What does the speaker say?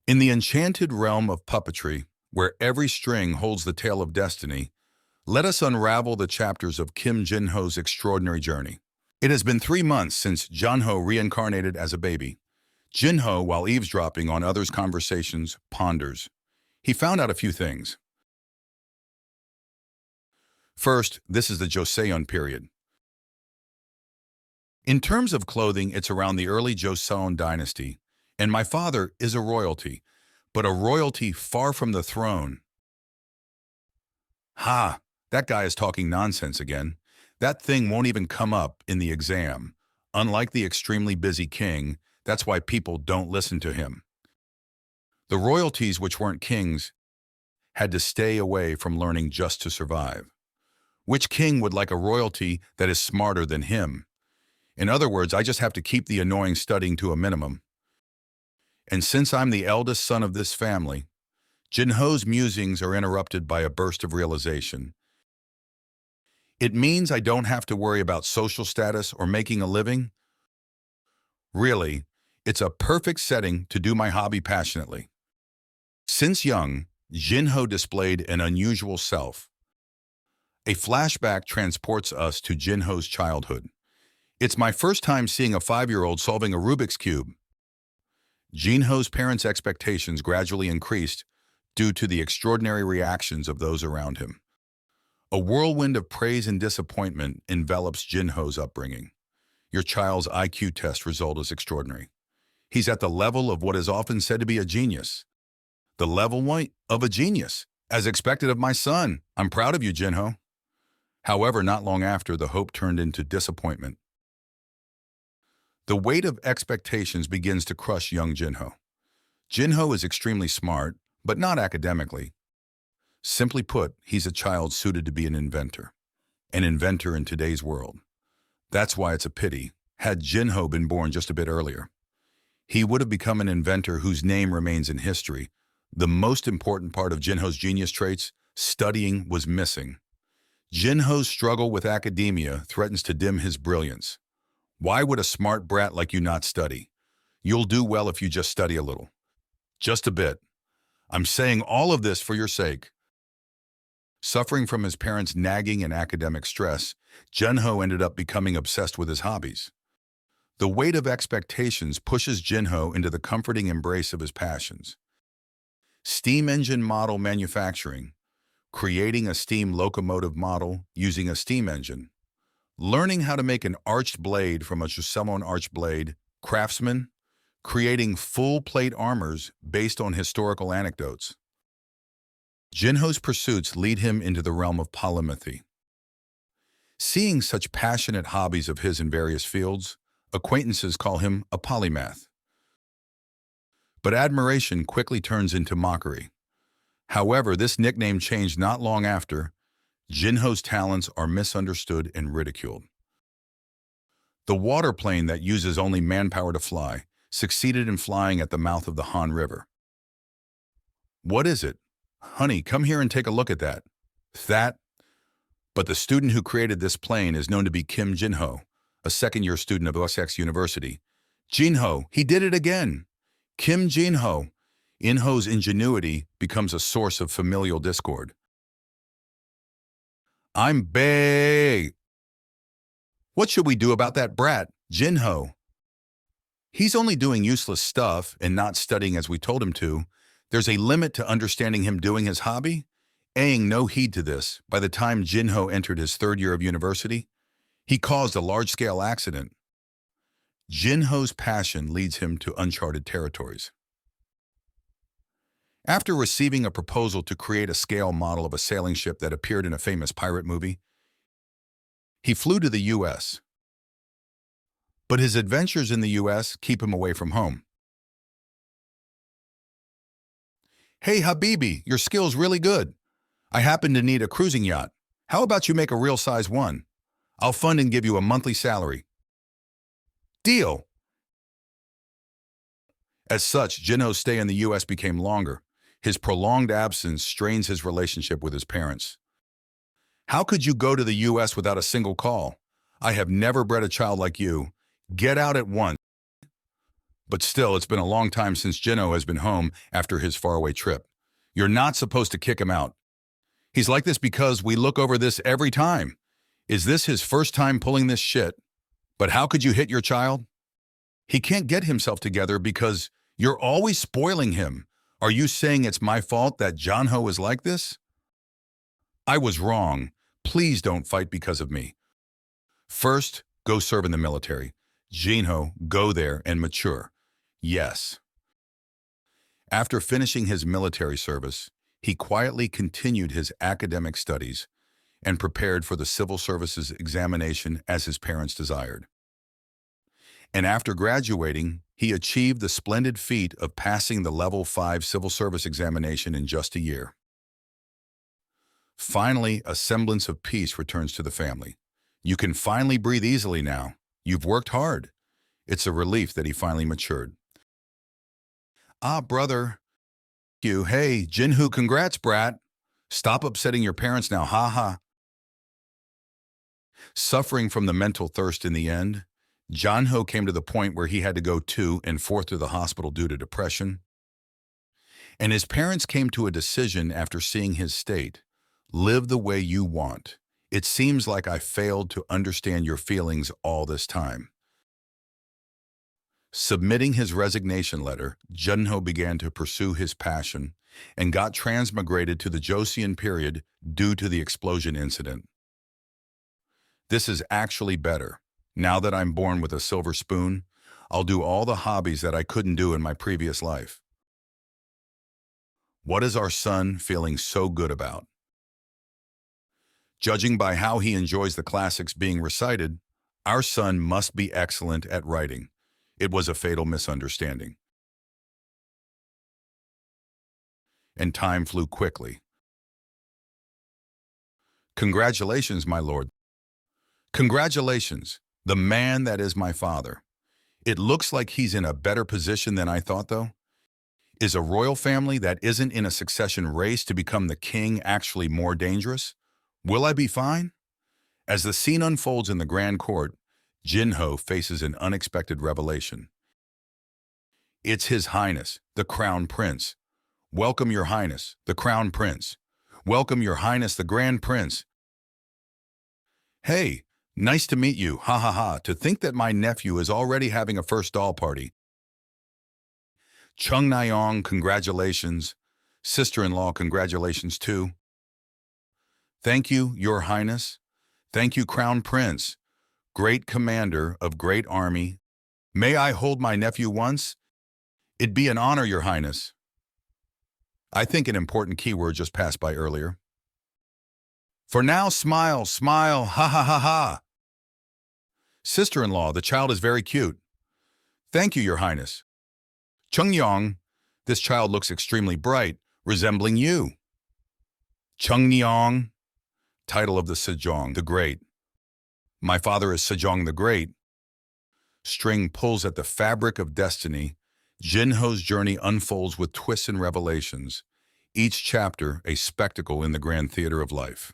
In the enchanted realm of puppetry, where every string holds the tale of destiny, let us unravel the chapters of Kim Jin-ho's extraordinary journey. It has been 3 months since Jin-ho reincarnated as a baby. Jin-ho, while eavesdropping on others' conversations, ponders. He found out a few things. First, this is the Joseon period. In terms of clothing, it's around the early Joseon dynasty, and my father is a royalty, but a royalty far from the throne. Ha! That guy is talking nonsense again. That thing won't even come up in the exam. Unlike the extremely busy king, that's why people don't listen to him. The royalties, which weren't kings, had to stay away from learning just to survive. Which king would like a royalty that is smarter than him? In other words, I just have to keep the annoying studying to a minimum. And since I'm the eldest son of this family, Jin-ho's musings are interrupted by a burst of realization. It means I don't have to worry about social status or making a living. Really, it's a perfect setting to do my hobby passionately. Since young, Jin-ho displayed an unusual self. A flashback transports us to Jin-ho's childhood. It's my first time seeing a 5-year-old solving a Rubik's Cube. Jin-ho's parents' expectations gradually increased due to the extraordinary reactions of those around him. A whirlwind of praise and disappointment envelops Jin-ho's upbringing. Your child's IQ test result is extraordinary. He's at the level of what is often said to be a genius. The level of a genius, as expected of my son. I'm proud of you, Jin-ho. However, not long after, the hope turned into disappointment. The weight of expectations begins to crush young Jin-ho. Jin-ho is extremely smart, but not academically. Simply put, he's a child suited to be an inventor. An inventor in today's world. That's why it's a pity, had Jin-ho been born just a bit earlier. He would have become an inventor whose name remains in history. The most important part of Jin-ho's genius traits, studying, was missing. Jin-ho's struggle with academia threatens to dim his brilliance. Why would a smart brat like you not study? You'll do well if you just study a little. Just a bit. I'm saying all of this for your sake. Suffering from his parents' nagging and academic stress, Jin-ho ended up becoming obsessed with his hobbies. The weight of expectations pushes Jin-ho into the comforting embrace of his passions. Steam engine model manufacturing, creating a steam locomotive model using a steam engine, learning how to make an arched blade from a Joseon arched blade, craftsman, creating full-plate armors based on historical anecdotes. Jin-ho's pursuits lead him into the realm of polymathy. Seeing such passionate hobbies of his in various fields, acquaintances call him a polymath. But admiration quickly turns into mockery. However, this nickname changed not long after. Jin-ho's talents are misunderstood and ridiculed. The water plane that uses only manpower to fly succeeded in flying at the mouth of the Han River. What is it? Honey, come here and take a look at that. But the student who created this plane is known to be Kim Jin-ho, a second-year student of Osaka University. Jin-ho, he did it again! Kim Jin-ho. In-ho's ingenuity becomes a source of familial discord. I'm bae. What should we do about that brat, Jin-ho? He's only doing useless stuff and not studying as we told him to. There's a limit to understanding him doing his hobby. Paying no heed to this, by the time Jin-ho entered his 3rd year of university, he caused a large-scale accident. Jin-ho's passion leads him to uncharted territories. After receiving a proposal to create a scale model of a sailing ship that appeared in a famous pirate movie, he flew to the U.S. But his adventures in the U.S. keep him away from home. Hey, Habibi, your skill's really good. I happen to need a cruising yacht. How about you make a real size one? I'll fund and give you a monthly salary. Deal! As such, Jin-ho's stay in the U.S. became longer. His prolonged absence strains his relationship with his parents. How could you go to the U.S. without a single call? I have never bred a child like you. Get out at once. But still, it's been a long time since Jinho has been home after his faraway trip. You're not supposed to kick him out. He's like this because we look over this every time. Is this his first time pulling this shit? But how could you hit your child? He can't get himself together because you're always spoiling him. Are you saying it's my fault that Jinho is like this? I was wrong. Please don't fight because of me. First, go serve in the military. Jinho, go there and mature. Yes. After finishing his military service, he quietly continued his academic studies and prepared for the civil services examination as his parents desired. And after graduating, he achieved the splendid feat of passing the Level 5 civil service examination in just a year. Finally, a semblance of peace returns to the family. You can finally breathe easily now. You've worked hard. It's a relief that he finally matured. Ah, brother. You, hey, Jinho, congrats, brat. Stop upsetting your parents now, haha. Suffering from the mental thirst in the end, Jinho came to the point where he had to go to and forth to the hospital due to depression. And his parents came to a decision after seeing his state. Live the way you want. It seems like I failed to understand your feelings all this time. Submitting his resignation letter, Jinho began to pursue his passion and got transmigrated to the Joseon period due to the explosion incident. This is actually better. Now that I'm born with a silver spoon, I'll do all the hobbies that I couldn't do in my previous life. What is our son feeling so good about? Judging by how he enjoys the classics being recited, our son must be excellent at writing. It was a fatal misunderstanding. And time flew quickly. Congratulations, my lord. Congratulations, the man that is my father. It looks like he's in a better position than I thought, though. Is a royal family that isn't in a succession race to become the king actually more dangerous? Will I be fine? As the scene unfolds in the grand court, Jinho faces an unexpected revelation. It's His Highness, the Crown Prince. Welcome, Your Highness, the Crown Prince. Welcome, Your Highness, the Grand Prince. Hey, nice to meet you, ha ha ha. To think that my nephew is already having a first doll party. Chung Naeong, congratulations. Sister-in-law, congratulations too. Thank you, Your Highness. Thank you, Crown Prince. Great commander of great army. May I hold my nephew once? It'd be an honor, Your Highness. I think an important keyword just passed by earlier. For now, smile, smile, ha ha ha ha. Sister-in-law, the child is very cute. Thank you, Your Highness. Chung Yeong, this child looks extremely bright, resembling you. Chung Yeong, title of the Sejong, the Great. My father is Sejong the Great. String pulls at the fabric of destiny. Jinho's journey unfolds with twists and revelations, each chapter a spectacle in the grand theater of life.